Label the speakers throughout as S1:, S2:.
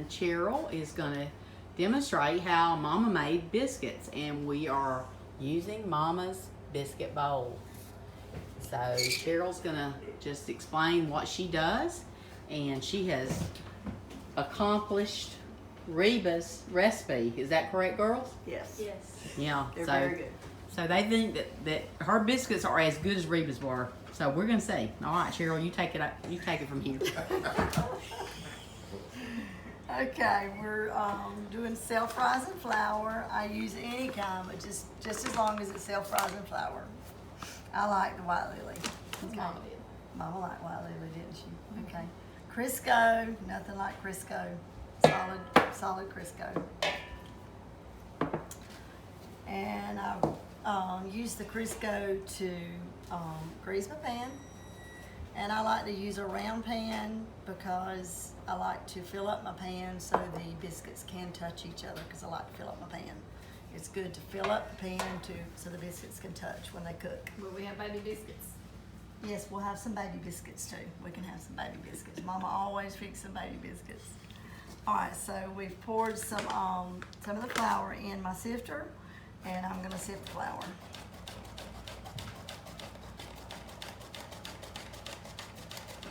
S1: and Cheryl is going to demonstrate how Mama made biscuits, and we are using Mama's biscuit bowl. So Cheryl's going to just explain what she does, and she has accomplished Reba's recipe. Is that correct, girls?
S2: Yes.
S3: Yes.
S1: Yeah.
S2: They're
S1: so,
S2: very good.
S1: So they think that her biscuits are as good as Reba's were. So we're gonna see. All right, Cheryl, you take it from here.
S2: Okay, we're doing self-rising flour. I use any kind, but just as long as it's self-rising flour. I like the white lily.
S3: That's Mama did.
S2: Mama liked white lily, didn't she? Okay. Crisco, nothing like Crisco. Solid Crisco. And I use the Crisco to grease my pan. And I like to use a round pan because I like to fill up my pan so the biscuits can touch each other, because I like to fill up my pan. It's good to fill up the pan so the biscuits can touch when they cook.
S3: Will we have baby biscuits?
S2: Yes, we'll have some baby biscuits too. We can have some baby biscuits. Mama always fixes some baby biscuits. All right, so we've poured some of the flour in my sifter, and I'm gonna sift the flour.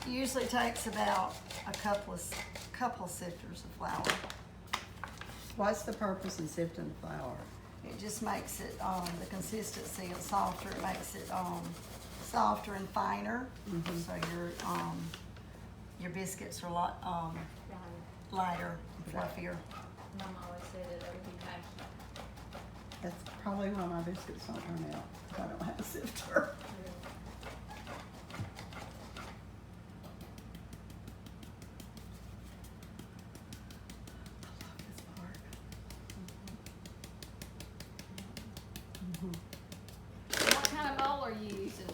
S2: It usually takes about a couple sifters of flour.
S4: What's the purpose of sifting the flour?
S2: It just makes it the consistency is softer. It makes it softer and finer. So your biscuits are a lot lighter, and fluffier.
S3: Mama always said that it would be nice.
S4: That's probably why my biscuits don't turn out, because I don't have a sifter.
S3: What kind of bowl are you using,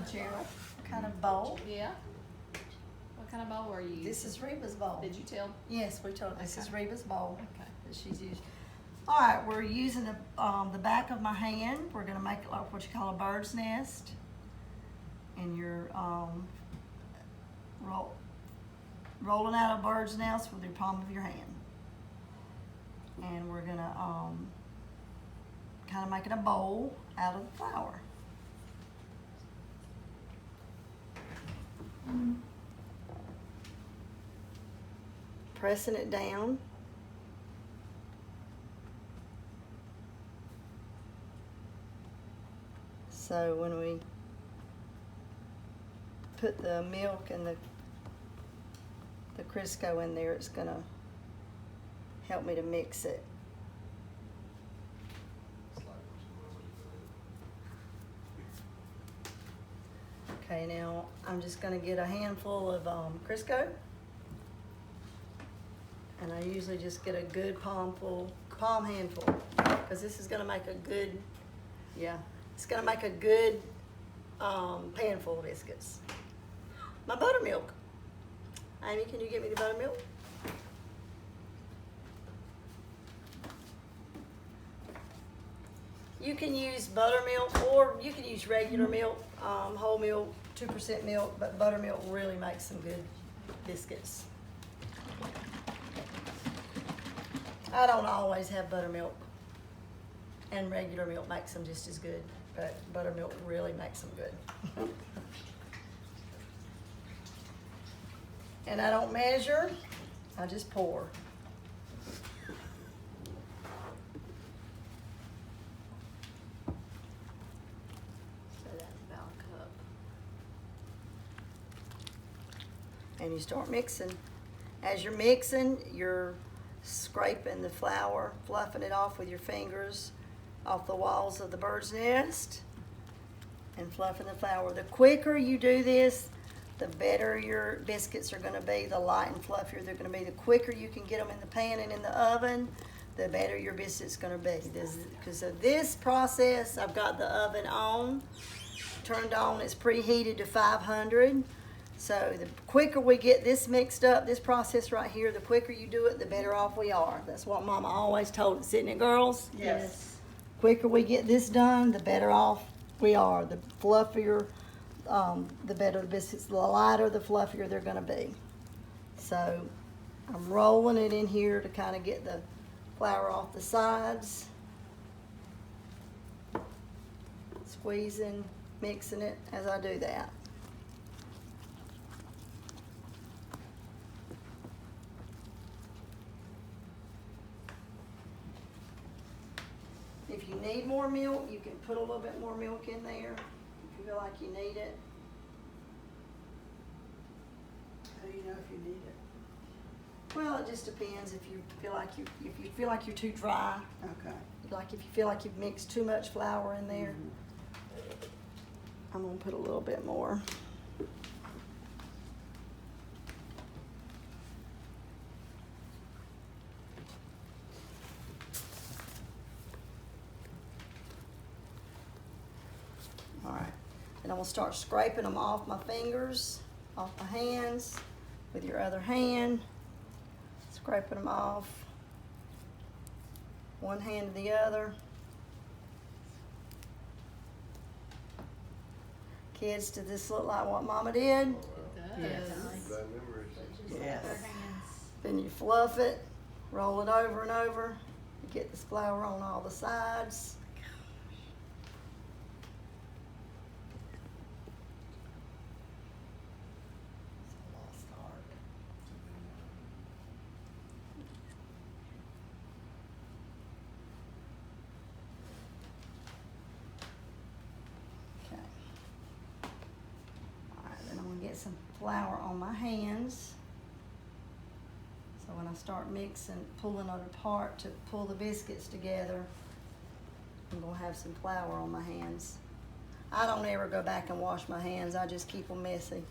S3: Cheryl?
S2: What kind of bowl?
S3: Yeah. What kind of bowl are you using?
S2: This is Reba's bowl.
S3: Did you tell?
S2: Yes, we told her this is Reba's bowl
S3: Okay.
S2: that she's used. All right, we're using the back of my hand. We're gonna make it like what you call a bird's nest. And you're rolling out a bird's nest with your palm of your hand. And we're gonna kind of making a bowl out of the flour. Pressing it down. So when we put the milk and the Crisco in there, it's gonna help me to mix it. Okay, now I'm just gonna get a handful of Crisco. And I usually just get a good palm handful, because this is gonna make a good, it's gonna make a good pan full of biscuits. My buttermilk. Amy, can you get me the buttermilk? You can use buttermilk, or you can use regular milk, whole milk, 2% milk, but buttermilk really makes some good biscuits. I don't always have buttermilk, and regular milk makes them just as good, but buttermilk really makes them good. And I don't measure, I just pour. So that's about a cup. And you start mixing. As you're mixing, you're scraping the flour, fluffing it off with your fingers off the walls of the bird's nest, and fluffing the flour. The quicker you do this, the better your biscuits are gonna be, the light and fluffier they're gonna be. The quicker you can get them in the pan and in the oven, the better your biscuit's gonna be. Because of this process, I've got the oven on, turned on, it's preheated to 500. So the quicker we get this mixed up, this process right here, the quicker you do it, the better off we are. That's what Mama always told us, isn't it, girls?
S4: Yes.
S2: Quicker we get this done, the better off we are. The fluffier, the better the biscuits, the lighter, the fluffier they're gonna be. So I'm rolling it in here to kind of get the flour off the sides. Squeezing, mixing it as I do that. If you need more milk, you can put a little bit more milk in there if you feel like you need it.
S4: How do you know if you need it?
S2: Well, it just depends if you feel like you're too dry.
S4: Okay.
S2: Like if you feel like you've mixed too much flour in there, I'm gonna put a little bit more. All right, and I'm gonna start scraping them off my fingers, off my hands, with your other hand, scraping them off. One hand to the other. Kids, does this look like what Mama did?
S1: Yes.
S3: So just
S4: Yes.
S3: our hands.
S2: Then you fluff it, roll it over and over. You get this flour on all the sides. Okay. All right, then I'm gonna get some flour on my hands. So when I start mixing, pulling it apart to pull the biscuits together, I'm gonna have some flour on my hands. I don't ever go back and wash my hands, I just keep them messy.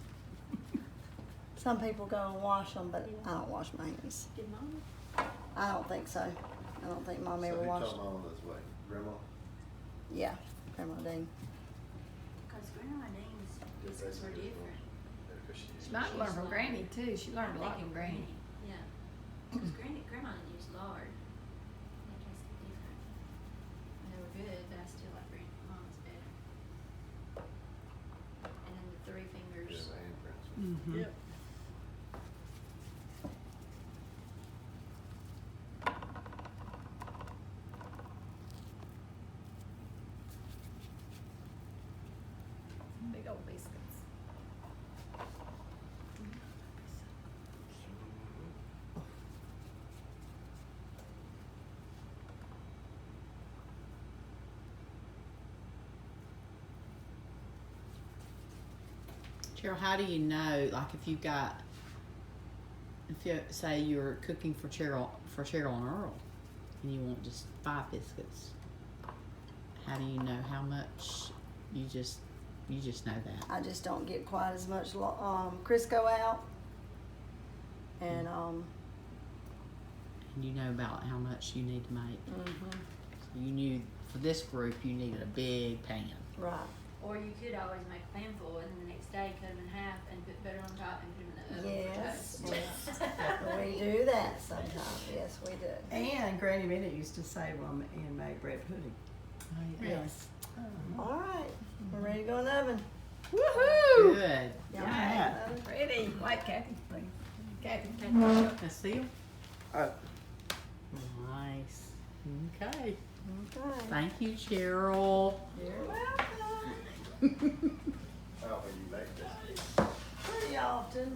S2: Some people go and wash them, but I don't wash my hands.
S3: Did Mama?
S2: I don't think so. I don't think Mom ever
S5: So who
S2: washed
S5: taught
S2: them.
S5: Mama this way? Grandma?
S2: Yeah, Grandma Dean.
S3: Because Grandma Dean's biscuits were different.
S6: She might learn from Granny too. She learned a lot from Granny.
S3: Yeah. Because Grandma didn't use lard. They tasted different. And they were good, but I still like Mom's better. And then the three
S5: Yeah,
S3: fingers.
S5: my handprints.
S4: Mm-hmm.
S6: Yep. Big old biscuits.
S1: Cheryl, how do you know, like if you got, if you say you're cooking for Cheryl and Earl, and you want just 5 biscuits, how do you know how much? You just know that.
S2: I just don't get quite as much Crisco out. And
S1: And you know about how much you need to make.
S2: mhm,
S1: So you knew for this group you needed a big pan.
S2: right.
S3: Or you could always make a pan full and then the next day cut them in half and put butter on top and put them in the oven
S2: Yes,
S3: for toast.
S2: we do that sometimes. Yes, we do.
S4: And Granny Bennett used to save them and make bread pudding.
S2: Yes. All right, we're ready to go in the oven.
S6: Woohoo!
S1: Good.
S2: Y'all
S4: Yeah.
S2: ready to go in the oven?
S6: Ready. Wait, Kathy, please. Kathy.
S1: A seal?
S4: Oh.
S1: Nice. Okay.
S2: Okay.
S1: Thank you, Cheryl.
S2: You're welcome.
S5: I don't think you make this.
S2: Pretty often.